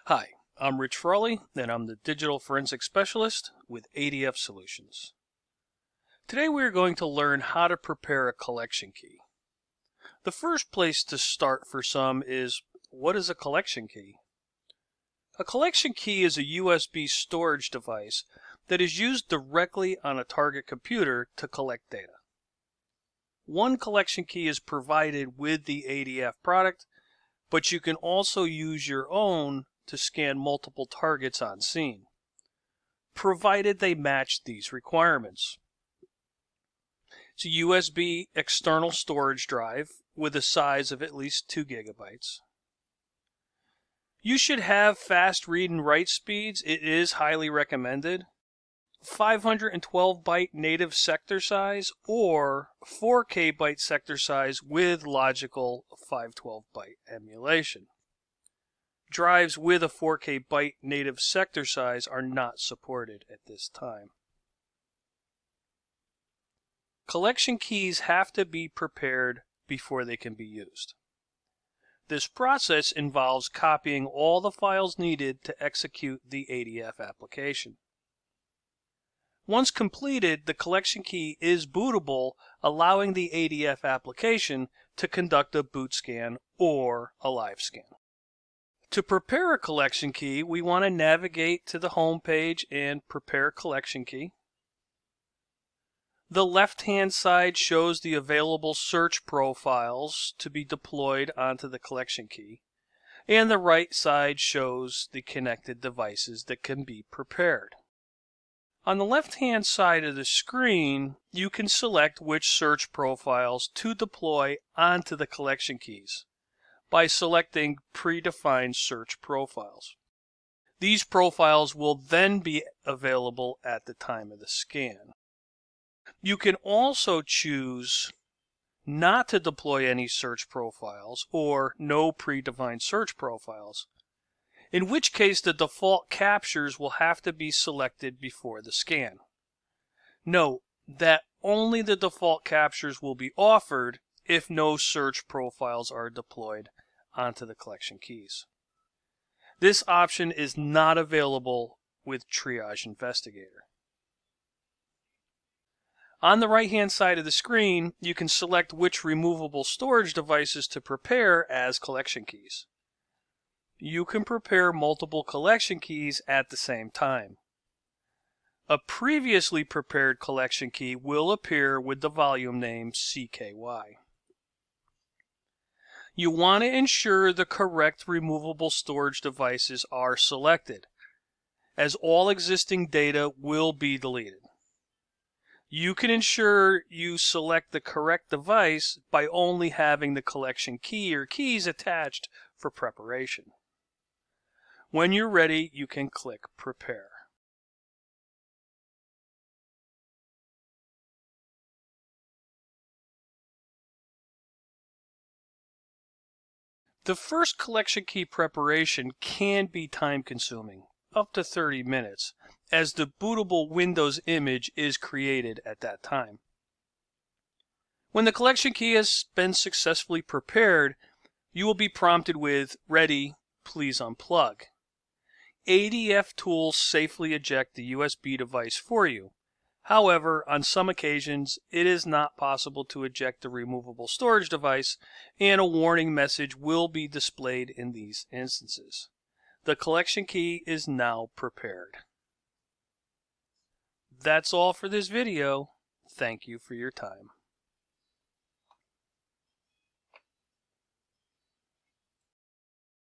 Hi, I'm Rich Frawley, and I'm the Digital Forensic Specialist with ADF Solutions. Today we are going to learn how to prepare a collection key. The first place to start for some is, what is a collection key? A collection key is a USB storage device that is used directly on a target computer to collect data. One collection key is provided with the ADF product, but you can also use your own to scan multiple targets on scene, provided they match these requirements. It's a USB external storage drive with a size of at least 2 gigabytes. You should have fast read and write speeds. It is highly recommended. 512 byte native sector size or 4K byte sector size with logical 512 byte emulation. Drives with a 4K byte native sector size are not supported at this time. Collection keys have to be prepared before they can be used. This process involves copying all the files needed to execute the ADF application. Once completed, the collection key is bootable, allowing the ADF application to conduct a boot scan or a live scan. To prepare a collection key, we want to navigate to the home page and prepare collection key. The left-hand side shows the available search profiles to be deployed onto the collection key, and the right side shows the connected devices that can be prepared. On the left-hand side of the screen, you can select which search profiles to deploy onto the collection keys by selecting predefined search profiles. These profiles will then be available at the time of the scan. You can also choose not to deploy any search profiles or no predefined search profiles, in which case the default captures will have to be selected before the scan. Note that only the default captures will be offered if no search profiles are deployed onto the collection keys. This option is not available with Triage Investigator. On the right-hand side of the screen, you can select which removable storage devices to prepare as collection keys. You can prepare multiple collection keys at the same time. A previously prepared collection key will appear with the volume name CKY. You want to ensure the correct removable storage devices are selected, as all existing data will be deleted. You can ensure you select the correct device by only having the collection key or keys attached for preparation. When you're ready, you can click Prepare. The first collection key preparation can be time-consuming, up to 30 minutes, as the bootable Windows image is created at that time. When the collection key has been successfully prepared, you will be prompted with, "Ready, please unplug." ADF tools safely eject the USB device for you. However, on some occasions, it is not possible to eject the removable storage device, and a warning message will be displayed in these instances. The collection key is now prepared. That's all for this video. Thank you for your time.